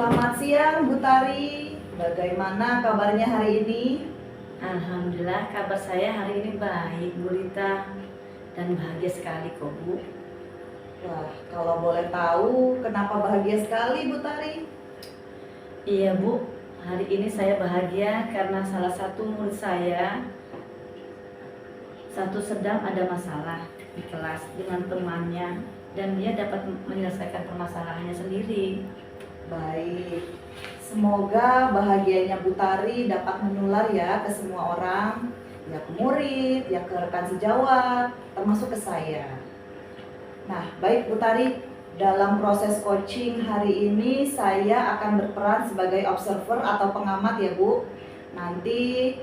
Selamat siang Bu Tari, bagaimana kabarnya hari ini? Alhamdulillah, kabar saya hari ini baik, Bu Rita, dan bahagia sekali kok, Bu. Wah, kalau boleh tahu kenapa bahagia sekali Bu Tari? Iya, Bu, hari ini saya bahagia karena salah satu murid saya sedang ada masalah di kelas dengan temannya dan dia dapat menyelesaikan permasalahannya sendiri. Baik, semoga bahagianya Bu Tari dapat menular ya ke semua orang, ya ke murid, ya ke rekan sejawat, termasuk ke saya. Nah, baik Bu Tari, dalam proses coaching hari ini saya akan berperan sebagai observer atau pengamat ya Bu. Nanti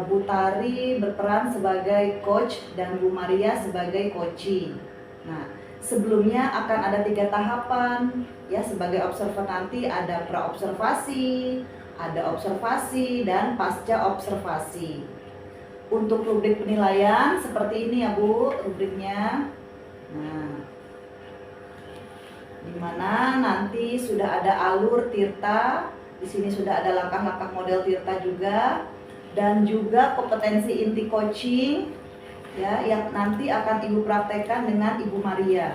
Bu Tari berperan sebagai coach dan Bu Maria sebagai coaching. Nah, sebelumnya akan ada 3 tahapan ya. Sebagai observer nanti ada pra-observasi, ada observasi, dan pasca observasi. Untuk rubrik penilaian seperti ini ya Bu rubriknya. Nah, dimana nanti sudah ada alur Tirta, di sini sudah ada langkah-langkah model Tirta juga, dan juga kompetensi inti coaching ya yang nanti akan Ibu praktekkan dengan Ibu Maria.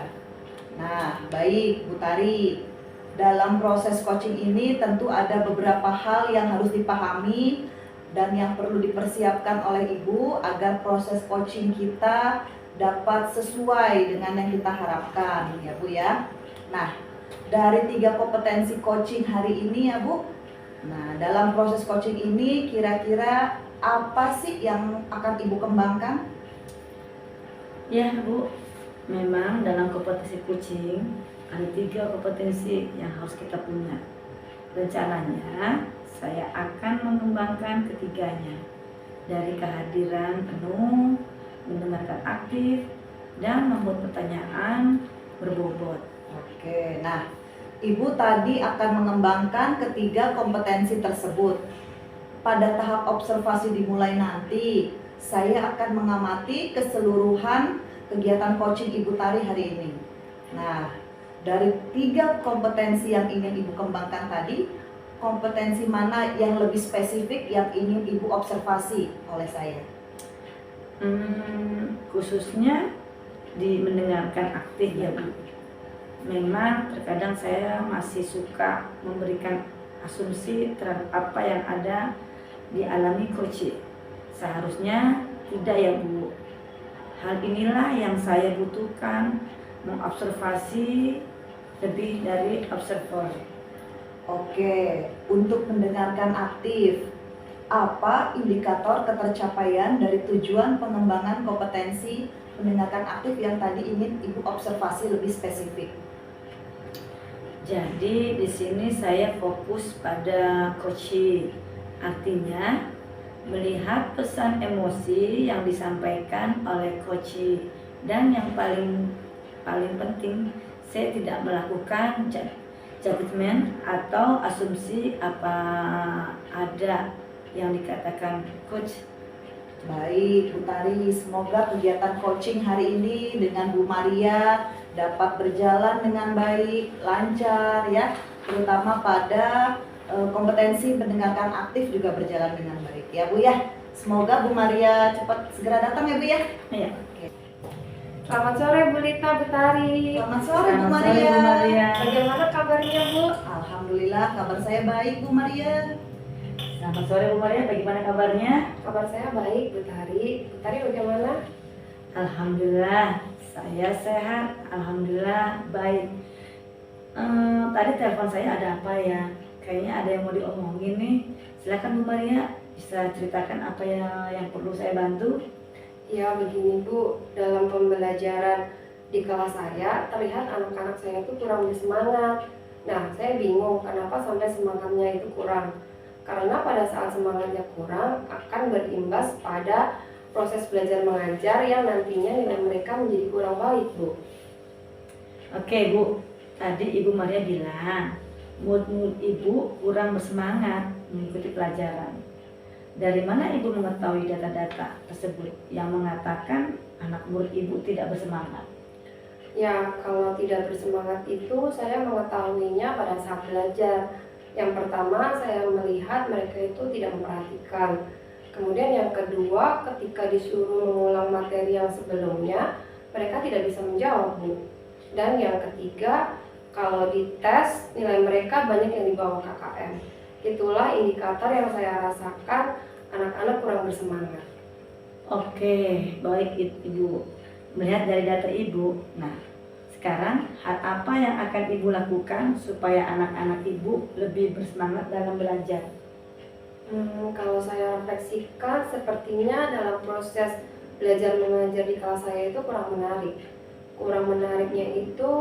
Nah, baik Bu Tari, dalam proses coaching ini tentu ada beberapa hal yang harus dipahami dan yang perlu dipersiapkan oleh Ibu agar proses coaching kita dapat sesuai dengan yang kita harapkan ya Bu ya. Nah, dari 3 kompetensi coaching hari ini ya Bu, nah dalam proses coaching ini kira-kira apa sih yang akan Ibu kembangkan? Ya, Bu, memang dalam kompetensi coaching ada 3 kompetensi yang harus kita punya. Rencananya saya akan mengembangkan ketiganya, dari kehadiran penuh, mendengarkan aktif, dan membuat pertanyaan berbobot. Oke, nah Ibu tadi akan mengembangkan ketiga kompetensi tersebut. Pada tahap observasi dimulai nanti, saya akan mengamati keseluruhan kegiatan coaching Ibu Tari hari ini. Nah, dari 3 kompetensi yang ingin Ibu kembangkan tadi, kompetensi mana yang lebih spesifik yang ingin Ibu observasi oleh saya? Khususnya di mendengarkan aktif ya Bu. Memang terkadang saya masih suka memberikan asumsi terhadap apa yang ada dialami coaching. Seharusnya tidak ya Bu. Hal inilah yang saya butuhkan, mengobservasi lebih dari observer. Oke, untuk mendengarkan aktif, apa indikator ketercapaian dari tujuan pengembangan kompetensi mendengarkan aktif yang tadi ingin Ibu observasi lebih spesifik? Jadi di sini saya fokus pada coaching. Artinya melihat pesan emosi yang disampaikan oleh coaching, dan yang paling penting saya tidak melakukan judgement atau asumsi apa ada yang dikatakan coach. Baik Bu Tari, semoga kegiatan coaching hari ini dengan Bu Maria dapat berjalan dengan baik, lancar ya, terutama pada kompetensi mendengarkan aktif juga berjalan dengan baik ya Bu ya. Semoga Bu Maria cepat segera datang ya Bu ya. Iya. Selamat sore Bu Rita, Bu Tari. Selamat sore Bu Selamat sore, Maria. Bu Maria. Bagaimana kabarnya Bu? Alhamdulillah kabar saya baik Bu Maria. Selamat sore Bu Maria, bagaimana kabarnya? Kabar saya baik Bu Tari. Bu Tari bagaimana? Alhamdulillah, saya sehat. Alhamdulillah baik. Tadi telepon saya ada apa ya? Kayaknya ada yang mau diomongin nih. Silakan Bu Maria, bisa ceritakan apa yang perlu saya bantu? Ya begini Bu, dalam pembelajaran di kelas saya terlihat anak-anak saya itu kurang bersemangat. Nah, saya bingung kenapa sampai semangatnya itu kurang. Karena pada saat semangatnya kurang akan berimbas pada proses belajar mengajar yang nantinya nilai mereka menjadi kurang baik Bu. Oke Bu, tadi Ibu Maria bilang mood Ibu kurang bersemangat mengikuti pelajaran. Dari mana Ibu mengetahui data-data tersebut yang mengatakan anak murid Ibu tidak bersemangat? Ya, kalau tidak bersemangat itu saya mengetahuinya pada saat belajar. Yang pertama, saya melihat mereka itu tidak memperhatikan. Kemudian yang kedua, ketika disuruh mengulang materi yang sebelumnya, mereka tidak bisa menjawab, Bu. Dan yang ketiga, kalau dites nilai mereka banyak yang di bawah KKM. Itulah indikator yang saya rasakan anak-anak kurang bersemangat. Oke, baik Ibu. Melihat dari data Ibu, nah sekarang hal apa yang akan Ibu lakukan supaya anak-anak Ibu lebih bersemangat dalam belajar? Kalau saya refleksikan, sepertinya dalam proses belajar mengajar di kelas saya itu kurang menarik. Kurang menariknya itu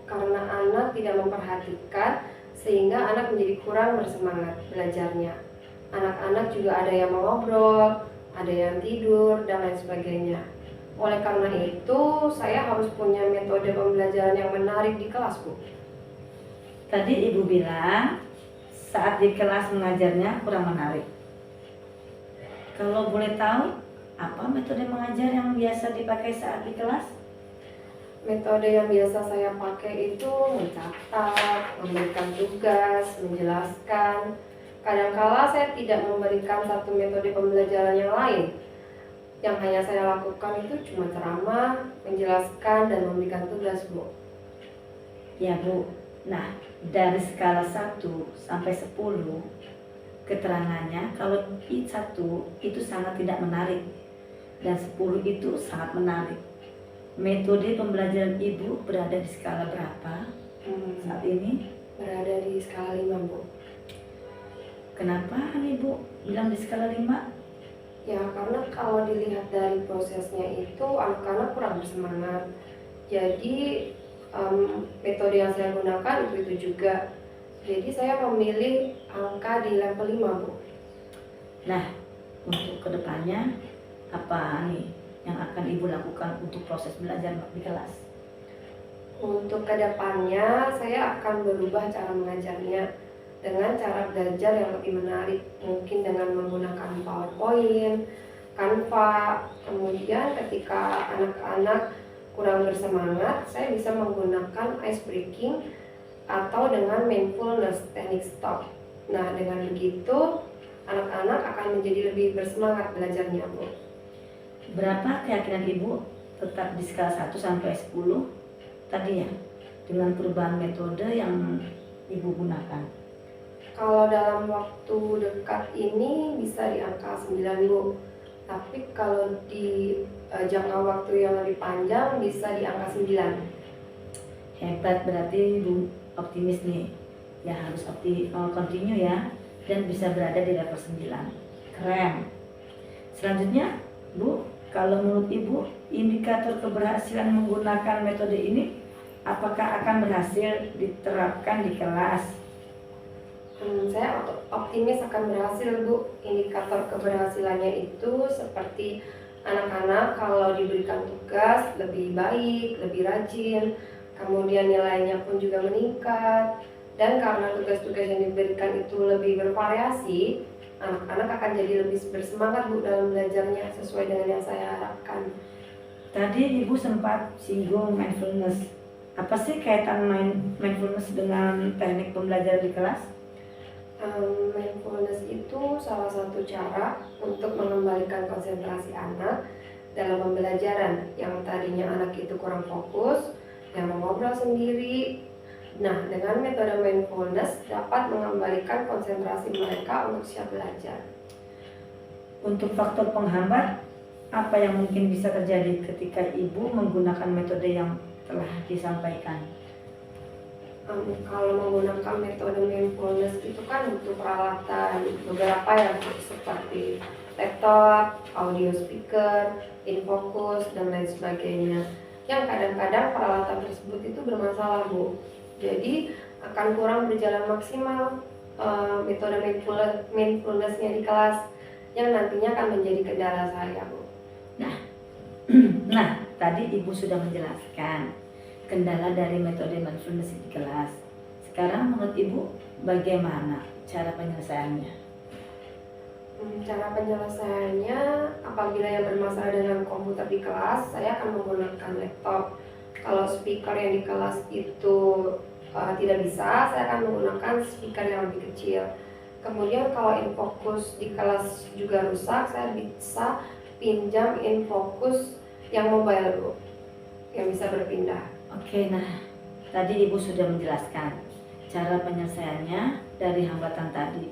karena anak tidak memperhatikan, sehingga anak menjadi kurang bersemangat belajarnya. Anak-anak juga ada yang mengobrol, ada yang tidur, dan lain sebagainya. Oleh karena itu, saya harus punya metode pembelajaran yang menarik di kelas, Bu. Tadi Ibu bilang saat di kelas mengajarnya kurang menarik. Kalau boleh tahu, apa metode mengajar yang biasa dipakai saat di kelas? Metode yang biasa saya pakai itu mencatat, memberikan tugas, menjelaskan. Kadangkala saya tidak memberikan satu metode pembelajaran yang lain. Yang hanya saya lakukan itu cuma ceramah, menjelaskan, dan memberikan tugas, Bu. Ya Bu, nah dari skala 1 sampai 10, keterangannya kalau 1 itu sangat tidak menarik dan 10 itu sangat menarik. Metode pembelajaran Ibu berada di skala berapa saat ini? Berada di skala 5, Bu. Kenapa Ibu bilang di skala 5? Ya, karena kalau dilihat dari prosesnya itu anak-anak kurang bersemangat. Jadi metode yang saya gunakan itu juga. Jadi saya memilih angka di level 5, Bu. Nah, untuk kedepannya apa nih yang akan Ibu lakukan untuk proses belajar di kelas? Untuk kedepannya saya akan berubah cara mengajarnya dengan cara belajar yang lebih menarik, mungkin dengan menggunakan PowerPoint, Canva. Kemudian ketika anak-anak kurang bersemangat, saya bisa menggunakan ice breaking atau dengan mindfulness teknik stop. Nah, dengan begitu anak-anak akan menjadi lebih bersemangat belajarnya, Bu. Berapa keyakinan Ibu tetap di skala 1 sampai 10 tadi ya, dengan perubahan metode yang Ibu gunakan? Kalau dalam waktu dekat ini bisa di angka 9, Bu. Tapi kalau di jangka waktu yang lebih panjang bisa di angka 9. Hebat, berarti Ibu optimis nih. Ya harus continue ya, dan bisa berada di level 9. Keren. Selanjutnya Bu, kalau menurut Ibu indikator keberhasilan menggunakan metode ini apakah akan berhasil diterapkan di kelas? Saya optimis akan berhasil, Bu. Indikator keberhasilannya itu seperti anak-anak kalau diberikan tugas lebih baik, lebih rajin, kemudian nilainya pun juga meningkat. Dan karena tugas-tugas yang diberikan itu lebih bervariasi, anak-anak akan jadi lebih bersemangat, Bu, dalam belajarnya sesuai dengan yang saya harapkan. Tadi Ibu sempat singgung mindfulness. Apa sih kaitan mindfulness dengan teknik pembelajaran di kelas? Mindfulness itu salah satu cara untuk mengembalikan konsentrasi anak dalam pembelajaran. Yang tadinya anak itu kurang fokus, yang mengobrol sendiri. Nah, dengan metode mindfulness dapat mengembalikan konsentrasi mereka untuk siap belajar. Untuk faktor penghambat, apa yang mungkin bisa terjadi ketika Ibu menggunakan metode yang telah disampaikan? Kalau menggunakan metode mindfulness itu kan butuh peralatan beberapa ya, seperti laptop, audio speaker, infocus, dan lain sebagainya. Yang kadang-kadang peralatan tersebut itu bermasalah, Bu. Jadi akan kurang berjalan maksimal metode mindfulness-nya di kelas, yang nantinya akan menjadi kendala saya, Bu. Nah, tadi Ibu sudah menjelaskan kendala dari metode mindfulness di kelas. Sekarang menurut Ibu bagaimana cara penyelesaiannya? Cara penyelesaiannya, apabila yang bermasalah dengan komputer di kelas, saya akan menggunakan laptop. Kalau speaker yang di kelas itu tidak bisa, saya akan menggunakan speaker yang lebih kecil. Kemudian kalau infocus di kelas juga rusak, saya bisa pinjam infocus yang mobile Bu, yang bisa berpindah. Oke, nah tadi Ibu sudah menjelaskan cara penyelesaiannya dari hambatan tadi.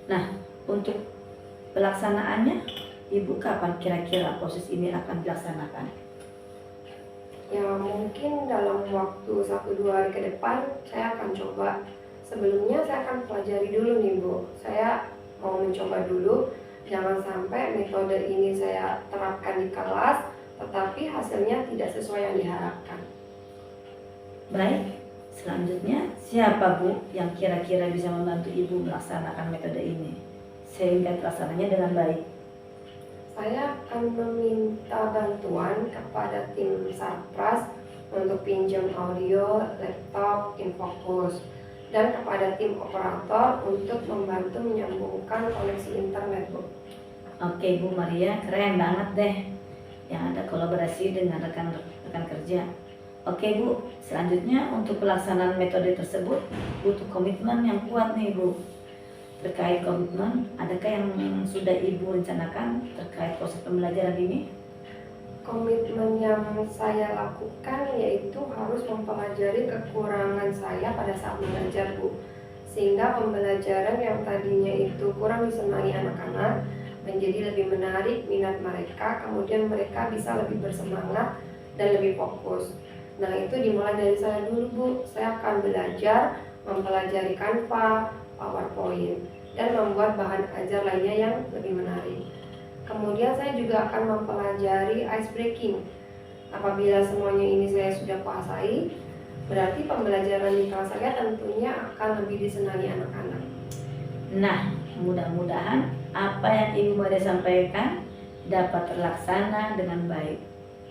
Nah, untuk pelaksanaannya, Ibu kapan kira-kira proses ini akan dilaksanakan? Ya mungkin dalam waktu 1-2 hari ke depan saya akan coba. Sebelumnya saya akan pelajari dulu nih Bu. Saya mau mencoba dulu, jangan sampai metode ini saya terapkan di kelas, tetapi hasilnya tidak sesuai yang diharapkan. Baik, selanjutnya siapa Bu yang kira-kira bisa membantu Ibu melaksanakan metode ini sehingga terlaksananya dengan baik? Saya akan meminta bantuan kepada tim Sarpras untuk pinjam audio, laptop, infocus, dan kepada tim operator untuk membantu menyambungkan koneksi internet Bu. Oke Bu Maria, keren banget deh yang ada kolaborasi dengan rekan kerja. Oke Bu, selanjutnya untuk pelaksanaan metode tersebut butuh komitmen yang kuat nih Bu. Terkait komitmen, adakah yang sudah Ibu rencanakan terkait proses pembelajaran ini? Komitmen yang saya lakukan yaitu harus mempelajari kekurangan saya pada saat belajar Bu, sehingga pembelajaran yang tadinya itu kurang disenangi anak-anak menjadi lebih menarik minat mereka, kemudian mereka bisa lebih bersemangat dan lebih fokus. Nah itu dimulai dari saya dulu Bu. Saya akan belajar mempelajari Canva, PowerPoint, dan membuat bahan ajar lainnya yang lebih menarik. Kemudian saya juga akan mempelajari ice breaking. Apabila semuanya ini saya sudah kuasai, berarti pembelajaran di kelas saya tentunya akan lebih disenangi anak-anak. Nah, mudah-mudahan apa yang Ibu Maria sampaikan dapat terlaksana dengan baik.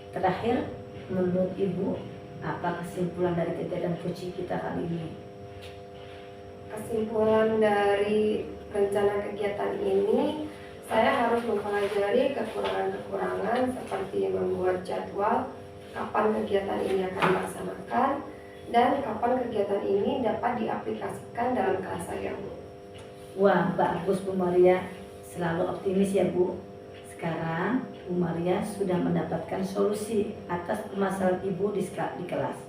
Terakhir, menurut Ibu, apa kesimpulan dari kegiatan coaching kita kali ini? Kesimpulan dari rencana kegiatan ini, saya harus mempelajari kekurangan-kekurangan seperti membuat jadwal, kapan kegiatan ini akan dilaksanakan, dan kapan kegiatan ini dapat diaplikasikan dalam kelas saya Bu. Wah, bagus Bu Maria, selalu optimis ya Bu. Sekarang Bu Maria sudah mendapatkan solusi atas permasalahan Ibu di kelas.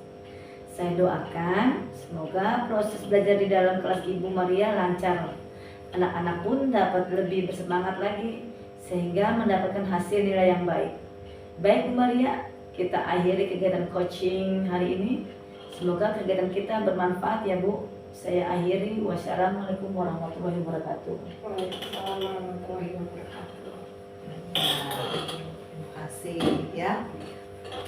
Saya doakan semoga proses belajar di dalam kelas Ibu Maria lancar. Anak-anak pun dapat lebih bersemangat lagi sehingga mendapatkan hasil nilai yang baik. Baik Bu Maria, kita akhiri kegiatan coaching hari ini. Semoga kegiatan kita bermanfaat ya Bu. Saya akhiri. Wassalamualaikum warahmatullahi wabarakatuh. Waalaikumsalam warahmatullahi wabarakatuh. Terima kasih ya.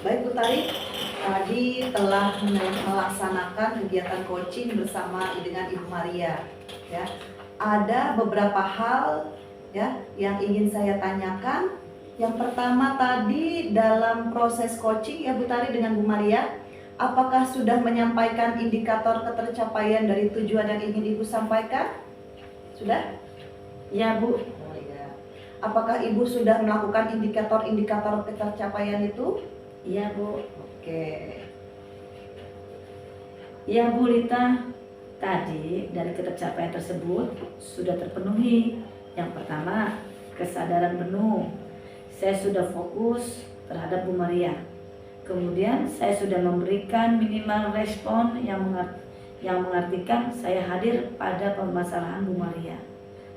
Baik Bu Tari, tadi telah melaksanakan kegiatan coaching bersama dengan Ibu Maria ya. Ada beberapa hal ya yang ingin saya tanyakan. Yang pertama tadi dalam proses coaching ya Bu Tari dengan Bu Maria, apakah sudah menyampaikan indikator ketercapaian dari tujuan yang ingin Ibu sampaikan? Sudah? Ya Bu. Oh, ya. Apakah Ibu sudah melakukan indikator-indikator ketercapaian itu? Iya Bu. Oke. Ya Bu Lita, tadi dari ketercapaian tersebut sudah terpenuhi. Yang pertama, kesadaran penuh. Saya sudah fokus terhadap Bu Maria. Kemudian saya sudah memberikan minimal respon yang mengartikan saya hadir pada permasalahan Bu Maria.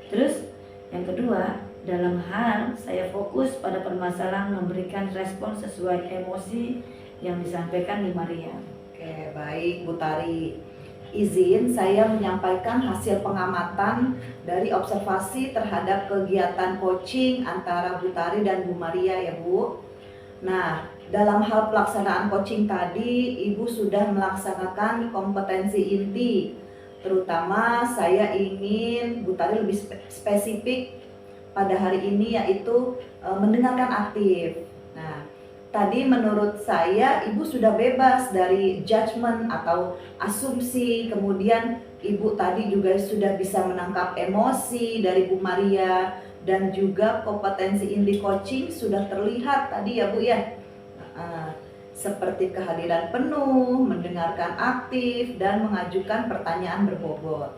Terus yang kedua, dalam hal saya fokus pada permasalahan memberikan respon sesuai emosi yang disampaikan Bu Maria. Oke, baik Bu Tari. Izin saya menyampaikan hasil pengamatan dari observasi terhadap kegiatan coaching antara Bu Tari dan Bu Maria ya Bu. Nah, dalam hal pelaksanaan coaching tadi, Ibu sudah melaksanakan kompetensi inti. Terutama saya ingin Bu Tari lebih spesifik pada hari ini yaitu mendengarkan aktif. Nah, tadi menurut saya Ibu sudah bebas dari judgement atau asumsi. Kemudian Ibu tadi juga sudah bisa menangkap emosi dari Bu Maria. Dan juga kompetensi inti coaching sudah terlihat tadi ya Bu ya. seperti kehadiran penuh, mendengarkan aktif, dan mengajukan pertanyaan berbobot.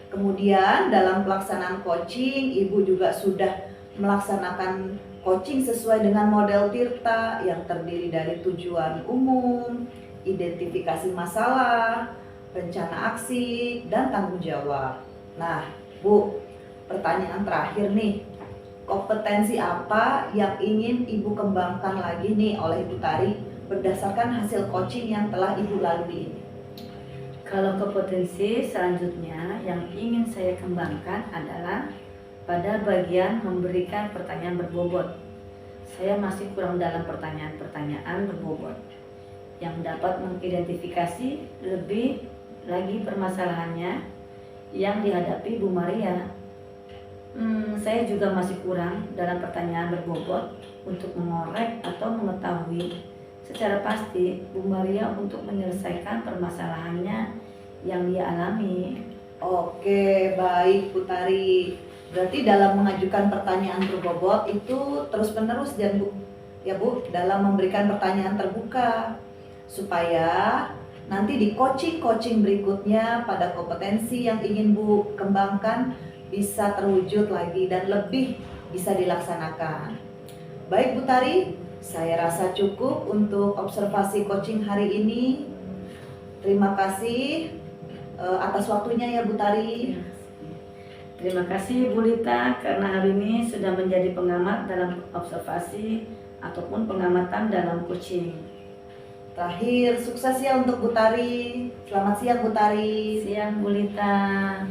Kemudian dalam pelaksanaan coaching, Ibu juga sudah melaksanakan coaching sesuai dengan model Tirta yang terdiri dari tujuan umum, identifikasi masalah, rencana aksi, dan tanggung jawab. Nah, Bu, pertanyaan terakhir nih. Kompetensi apa yang ingin Ibu kembangkan lagi nih oleh Ibu Tari berdasarkan hasil coaching yang telah Ibu lalui ini? Kalau kompetensi selanjutnya yang ingin saya kembangkan adalah pada bagian memberikan pertanyaan berbobot. Saya masih kurang dalam pertanyaan-pertanyaan berbobot yang dapat mengidentifikasi lebih lagi permasalahannya yang dihadapi Bu Maria. Saya juga masih kurang dalam pertanyaan berbobot untuk mengorek atau mengetahui secara pasti Bu Maria untuk menyelesaikan permasalahannya yang dia alami. Oke, baik Bu Tari. Berarti dalam mengajukan pertanyaan berbobot itu terus-menerus ya Bu, dalam memberikan pertanyaan terbuka supaya nanti di coaching berikutnya pada kompetensi yang ingin Bu kembangkan bisa terwujud lagi dan lebih bisa dilaksanakan. Baik Bu Tari, saya rasa cukup untuk observasi coaching hari ini. Terima kasih atas waktunya ya Bu Tari. Terima kasih Bu Lita karena hari ini sudah menjadi pengamat dalam observasi ataupun pengamatan dalam coaching. Terakhir, sukses ya untuk Bu Tari. Selamat siang Bu Tari. Siang Bu Lita.